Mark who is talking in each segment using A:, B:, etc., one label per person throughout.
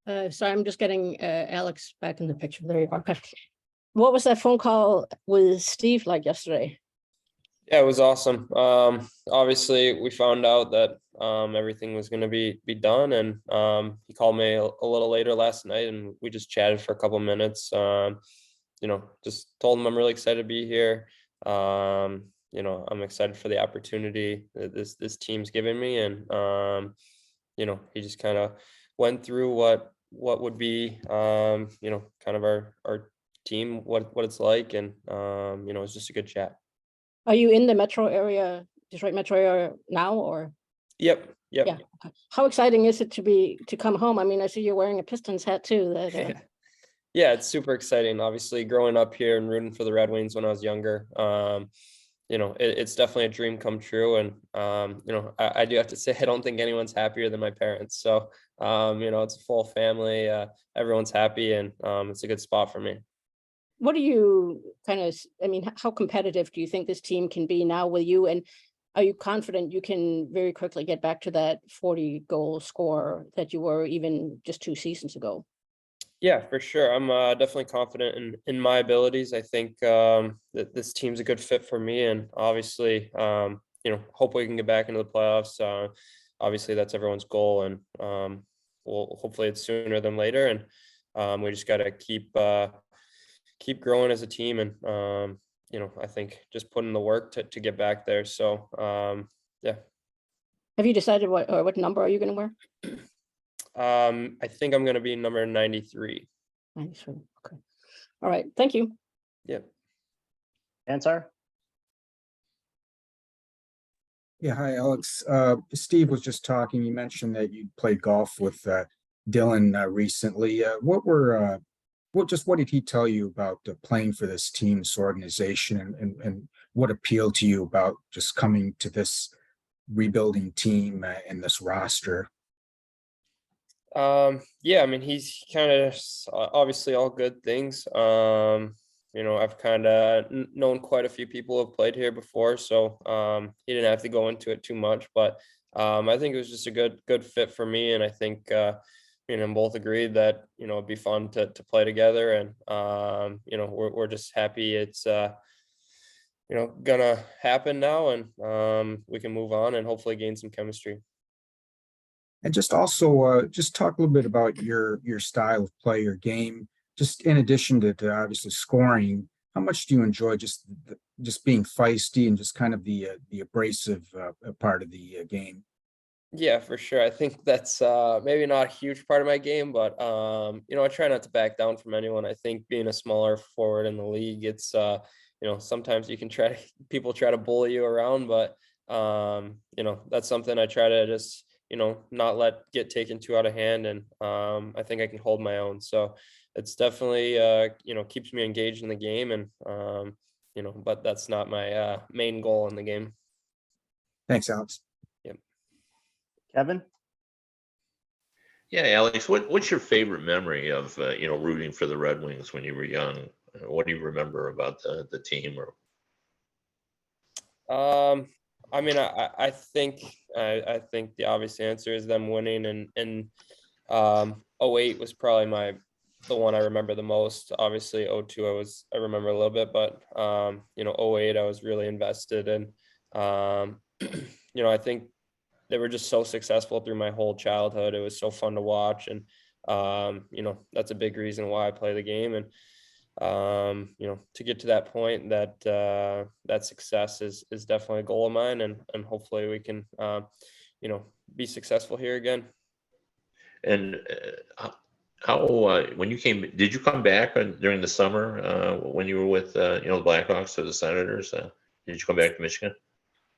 A: Sorry, I'm just getting Alex back in the picture. There you are. Okay. What was that phone call with Steve like yesterday?
B: Yeah, it was awesome. Obviously, we found out that everything was going to be done, and he called me a little later last night, and we just chatted for a couple minutes. Just told him I'm really excited to be here. I'm excited for the opportunity that this team's giving me, and he just kind of went through what would be kind of our team, what it's like, and it was just a good chat.
A: Are you in the metro area, Detroit metro area now, or?
B: Yep.
A: Yeah. Okay. How exciting is it to come home? I mean, I see you're wearing a Pistons hat too.
B: Yeah, it's super exciting. Obviously, growing up here and rooting for the Red Wings when I was younger, it's definitely a dream come true. And I do have to say, I don't think anyone's happier than my parents. So it's a full family. Everyone's happy, and it's a good spot for me.
A: What do you how competitive do you think this team can be now with you? And are you confident you can very quickly get back to that 40 goal scorer that you were even just 2 seasons ago?
B: Yeah, for sure. I'm definitely confident in my abilities. I think that this team's a good fit for me, and obviously, hopefully we can get back into the playoffs. Obviously, that's everyone's goal, and hopefully it's sooner than later. And we just got to keep growing as a team, and I think just putting the work to get back there. So yeah.
A: Have you decided what number are you going to wear?
B: I think I'm going to be number 93.
A: 93. Okay. All right. Thank you.
B: Yep.
C: Answer.
D: Yeah. Hi, Alex. Steve was just talking. You mentioned that you played golf with Dylan recently. What did he tell you about playing for this team, this organization, and what appealed to you about just coming to this rebuilding team and this roster?
B: Yeah, I mean, he's kind of obviously all good things. I've kind of known quite a few people who have played here before, so he didn't have to go into it too much, but I think it was just a good fit for me, and I think me and him both agreed that it'd be fun to play together, and we're just happy it's gonna happen now, and we can move on and hopefully gain some chemistry.
D: And just also just talk a little bit about your style of play, your game. Just in addition to obviously scoring, how much do you enjoy just being feisty and just kind of the abrasive part of the game?
B: Yeah, for sure. I think that's maybe not a huge part of my game, but I try not to back down from anyone. I think being a smaller forward in the league, it's sometimes you can people try to bully you around, but that's something I try to just not let get taken too out of hand, and I think I can hold my own. So it's definitely keeps me engaged in the game, and but that's not my main goal in the game.
D: Thanks, Alex.
B: Yep.
C: Kevin.
E: Yeah, Alex, what's your favorite memory of rooting for the Red Wings when you were young? What do you remember about the team? Or
B: I mean, I think the obvious answer is them winning, and 08 was probably the one I remember the most. Obviously 02 I remember a little bit, but 08 I was really invested, and I think they were just so successful through my whole childhood. It was so fun to watch, and that's a big reason why I play the game. And to get to that point, that success is definitely a goal of mine, and hopefully we can be successul here again.
E: And how when you came, did you come back during the summer when you were with the Blackhawks or the Senators? Did you come back to Michigan?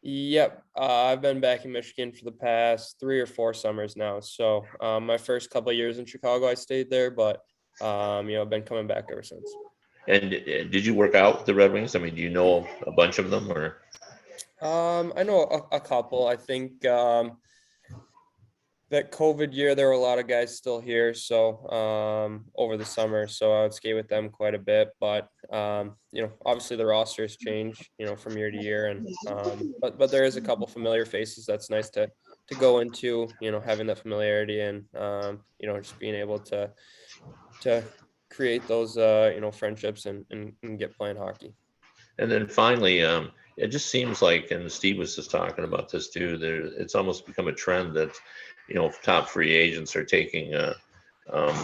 B: Yep, I've been back in Michigan for the past 3 or 4 summers now. So my first couple of years in Chicago, I stayed there, but I've been coming back ever since.
E: And did you work out with the Red Wings? I mean, do you know a bunch of them, or?
B: I know a couple. I think that COVID year, there were a lot of guys still here. So over the summer, so I would skate with them quite a bit. But obviously the rosters change, from year to year, and but there is a couple familiar faces. That's nice to go into, having that familiarity and, just being able to create those, friendships and get playing hockey.
E: And then finally, it just seems like, and Steve was just talking about this too, it's almost become a trend that, top free agents are taking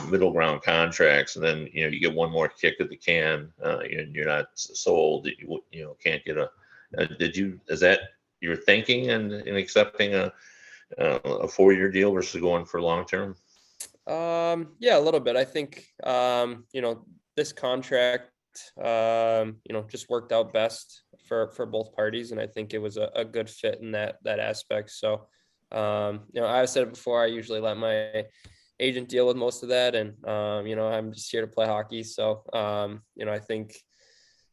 E: middle ground contracts, and then, you get one more kick at the can, and you're not sold that you can't get is that your thinking and accepting a 4-year deal versus going for long term?
B: Yeah, a little bit. I think, this contract, just worked out best for both parties. And I think it was a good fit in that aspect. So, I've said it before, I usually let my agent deal with most of that. And, I'm just here to play hockey. So, I think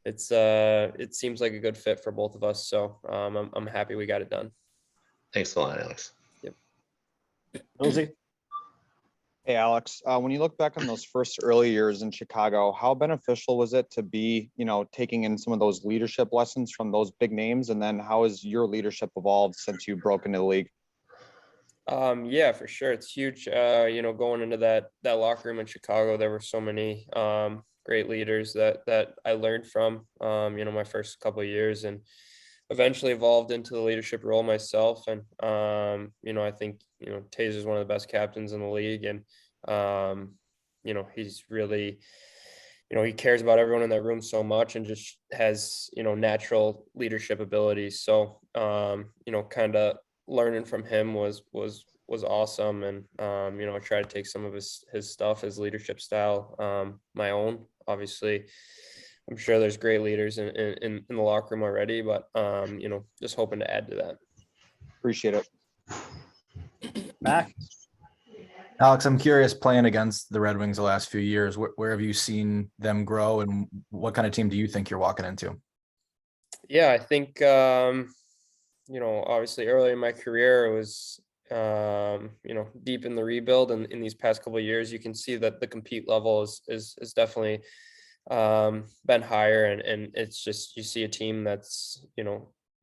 B: it seems like a good fit for both of us. So, I'm happy we got it done.
E: Thanks a lot, Alex.
B: Yep.
C: Rosie?
F: Hey, Alex, when you look back on those first early years in Chicago, how beneficial was it to be, taking in some of those leadership lessons from those big names? And then how has your leadership evolved since you broke into the league?
B: Yeah, for sure. It's huge. Going into that locker room in Chicago, there were so many great leaders that I learned from, my first couple of years, and eventually evolved into the leadership role myself. And, I think, Taser is one of the best captains in the league. And, he's really, he cares about everyone in that room so much and just has, natural leadership abilities. So, kind of learning from him was awesome. And, I try to take some of his stuff, his leadership style, my own. Obviously, I'm sure there's great leaders in the locker room already, but, just hoping to add to that.
F: Appreciate it.
C: Mac?
G: Alex, I'm curious, playing against the Red Wings the last few years, where have you seen them grow, and what kind of team do you think you're walking into?
B: Yeah, I think, obviously early in my career, it was, deep in the rebuild, and in these past couple of years, you can see that the compete level is definitely been higher, and it's just, you see a team that's,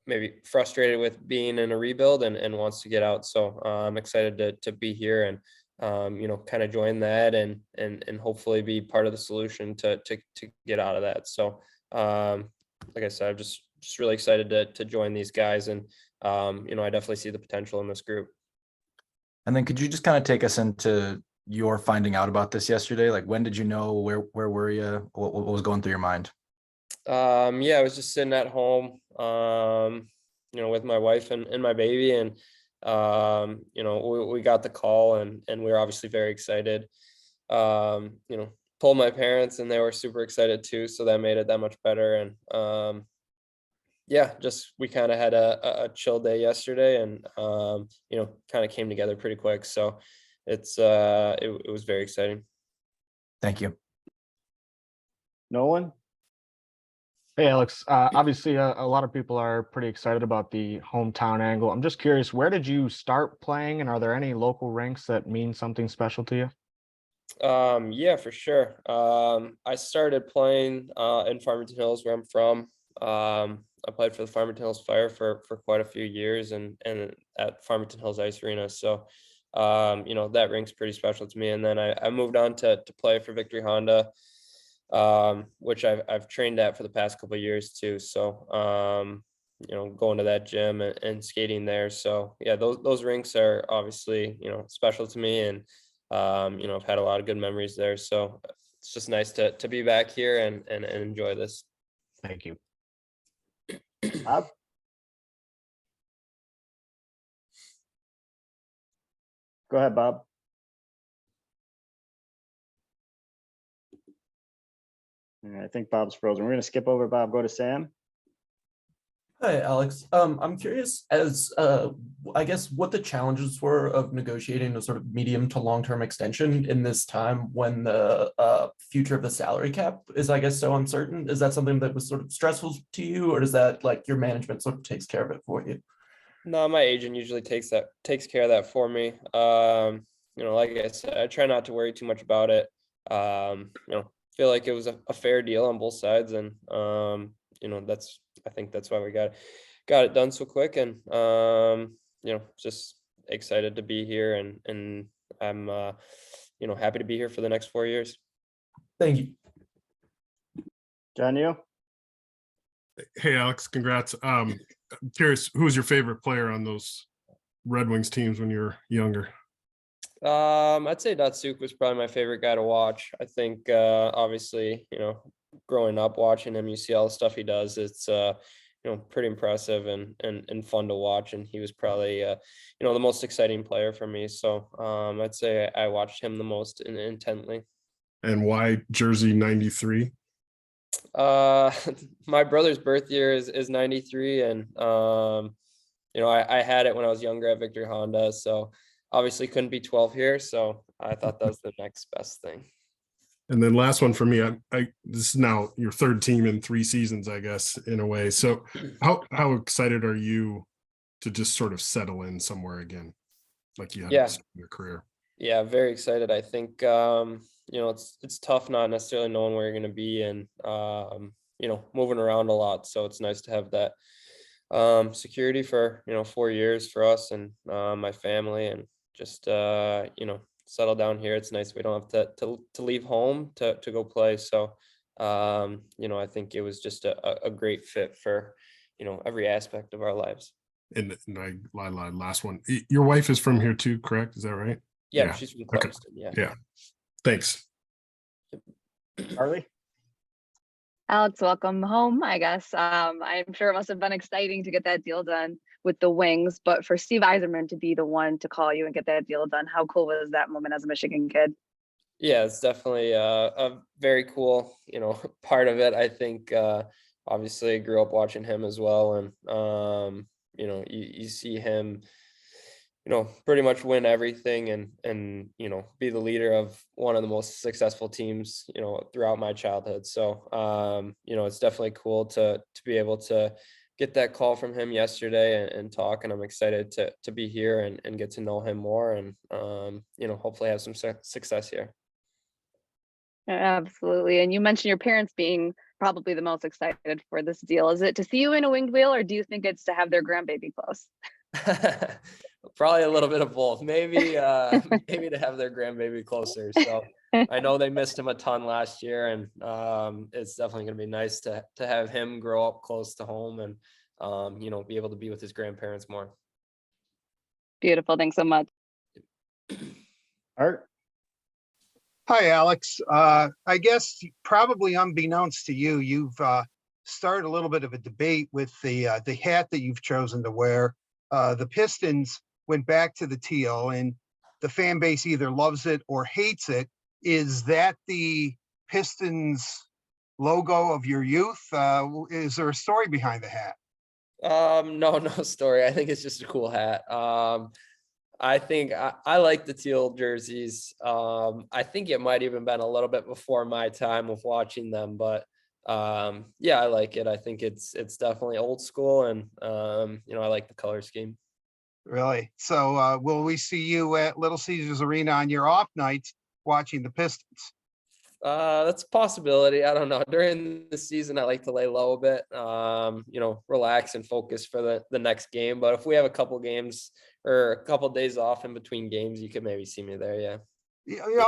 B: maybe frustrated with being in a rebuild and wants to get out. So I'm excited to be here and, kind of join that and hopefully be part of the solution to get out of that. So, like I said, I'm just really excited to join these guys, and, I definitely see the potential in this group.
G: And then could you just kind of take us into your finding out about this yesterday? Like, when did you know? Where were you? What was going through your mind?
B: Yeah, I was just sitting at home, with my wife and my baby, and, we got the call, and we were obviously very excited. Told my parents, and they were super excited too. So that made it that much better. And, yeah, just, we kind of had a chill day yesterday, and, kind of came together pretty quick. So it was very exciting.
G: Thank you.
C: Nolan?
H: Hey, Alex. Obviously, a lot of people are pretty excited about the hometown angle. I'm just curious, where did you start playing, and are there any local rinks that mean something special to you?
B: Yeah, for sure. I started playing in Farmington Hills, where I'm from. I played for the Farmington Hills Fire for quite a few years, and at Farmington Hills Ice Arena. So, that rink's pretty special to me. And then I moved on to play for Victory Honda, which I've trained at for the past couple of years too. So, going to that gym and skating there. So yeah, those rinks are obviously, special to me, and, I've had a lot of good memories there. So it's just nice to be back here and enjoy this.
H: Thank you.
C: Bob? Go ahead, Bob. All right, I think Bob's frozen. We're going to skip over Bob, go to Sam.
I: Hi, Alex. I'm curious as I guess what the challenges were of negotiating a sort of medium to long-term extension in this time when the future of the salary cap is, I guess, so uncertain. Is that something that was sort of stressful to you, or does that, like, your management sort of takes care of it for you?
B: No, my agent usually takes care of that for me. Like I said, I try not to worry too much about it. Feel like it was a fair deal on both sides, and I think that's why we got it done so quick. And just excited to be here, and I'm happy to be here for the next 4 years.
I: Thank you.
C: John, you?
J: Hey, Alex, congrats. I'm curious, who was your favorite player on those Red Wings teams when you were younger?
B: I'd say Datsuk was probably my favorite guy to watch. I think obviously, growing up watching him, you see all the stuff he does. It's pretty impressive and fun to watch. And he was probably the most exciting player for me. So I'd say I watched him the most intently.
J: And why jersey 93?
B: My brother's birth year is 93, and I had it when I was younger at Victory Honda, so obviously couldn't be 12 here, so I thought that was the next best thing.
J: And then last one for me, this is now your third team in 3 seasons, I guess, in a way. So how excited are you to just sort of settle in somewhere again, like you had in your career?
B: Yeah, very excited. I think it's tough not necessarily knowing where you're going to be, and moving around a lot. So it's nice to have that security for 4 years for us and my family, and just settle down here. It's nice we don't have to leave home to go play. So I think it was just a great fit for every aspect of our lives.
J: And I lied, last one. Your wife is from here too, correct? Is that right?
B: Yeah, she's from Clemson.
J: Okay. Yeah. Thanks.
C: Harley?
K: Alex, welcome home, I guess. I'm sure it must have been exciting to get that deal done with the Wings, but for Steve Yzerman to be the one to call you and get that deal done, how cool was that moment as a Michigan kid?
B: Yeah, it's definitely a very cool, part of it. I think obviously I grew up watching him as well, and you see him pretty much win everything and be the leader of one of the most successful teams throughout my childhood. So it's definitely cool to be able to get that call from him yesterday and talk, and I'm excited to be here and get to know him more, and hopefully have some success here.
K: Absolutely. And you mentioned your parents being probably the most excited for this deal. Is it to see you in a winged wheel, or do you think it's to have their grandbaby close?
B: Probably a little bit of both. Maybe maybe to have their grandbaby closer. So I know they missed him a ton last year, and it's definitely going to be nice to have him grow up close to home and be able to be with his grandparents more.
K: Beautiful. Thanks so much.
C: Art?
L: Hi, Alex. I guess probably unbeknownst to you, you've started a little bit of a debate with the hat that you've chosen to wear. The Pistons went back to the teal, and the fan base either loves it or hates it. Is that the Pistons logo of your youth? Is there a story behind the hat?
B: No story. I think it's just a cool hat. I think I like the teal jerseys. I think it might even been a little bit before my time of watching them, but I like it. I think it's definitely old school, and I like the color scheme.
L: Really? So will we see you at Little Caesars Arena on your off nights watching the Pistons?
B: That's a possibility. I don't know. During the season, I like to lay low a bit, relax and focus for the next game. But if we have a couple games or a couple days off in between games, you could maybe see me there. Yeah.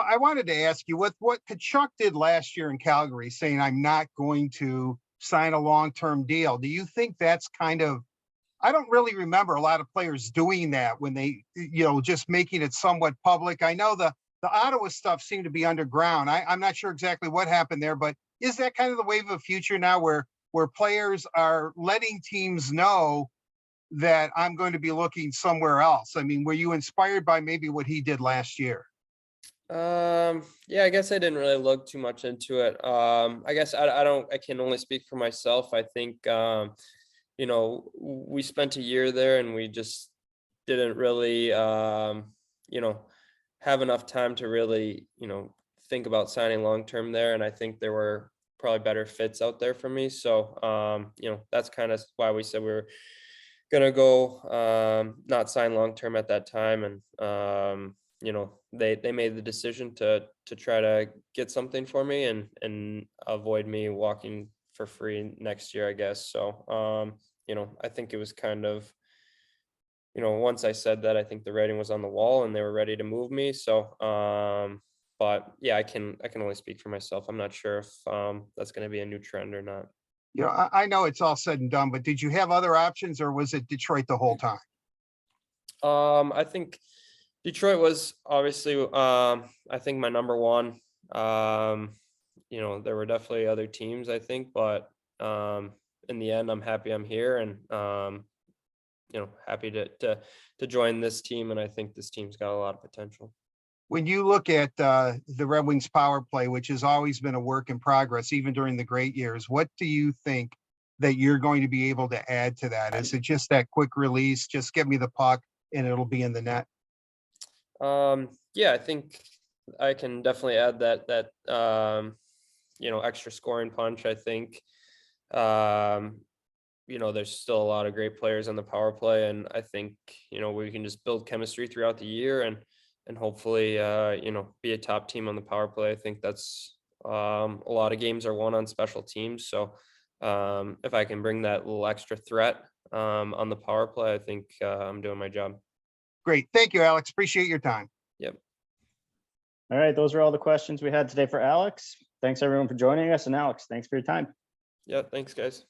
L: I wanted to ask you what Kachuk did last year in Calgary, saying I'm not going to sign a long-term deal. Do you think that's kind of, I don't really remember a lot of players doing that when they, just making it somewhat public. I know the Ottawa stuff seemed to be underground. I'm not sure exactly what happened there, but is that kind of the wave of the future now where players are letting teams know that I'm going to be looking somewhere else? I mean, were you inspired by maybe what he did last year?
B: I guess I didn't really look too much into it. I guess I can only speak for myself. I think, we spent a year there and we just didn't really, have enough time to really, think about signing long-term there. And I think there were probably better fits out there for me. So, that's kind of why we said we were going to go, not sign long-term at that time. And, they made the decision to try to get something for me and avoid me walking for free next year, I guess. So, I think it was kind of once I said that, I think the writing was on the wall and they were ready to move me. So, but yeah, I can only speak for myself. I'm not sure if that's going to be a new trend or not.
L: I know it's all said and done, but did you have other options or was it Detroit the whole time?
B: I think Detroit was obviously, I think my number one. There were definitely other teams, I think, but in the end, I'm happy I'm here and happy to join this team. And I think this team's got a lot of potential.
L: When you look at the Red Wings power play, which has always been a work in progress, even during the great years, what do you think that you're going to be able to add to that? Is it just that quick release? Just give me the puck and it'll be in the net.
B: Yeah, I think I can definitely add that extra scoring punch. I think there's still a lot of great players on the power play, and I think we can just build chemistry throughout the year and hopefully be a top team on the power play. I think that's a lot of games are won on special teams. So if I can bring that little extra threat on the power play, I think I'm doing my job.
L: Great. Thank you, Alex. Appreciate your time.
B: Yep.
C: All right, those are all the questions we had today for Alex. Thanks everyone for joining us, and Alex, thanks for your time.
B: Yeah, thanks guys.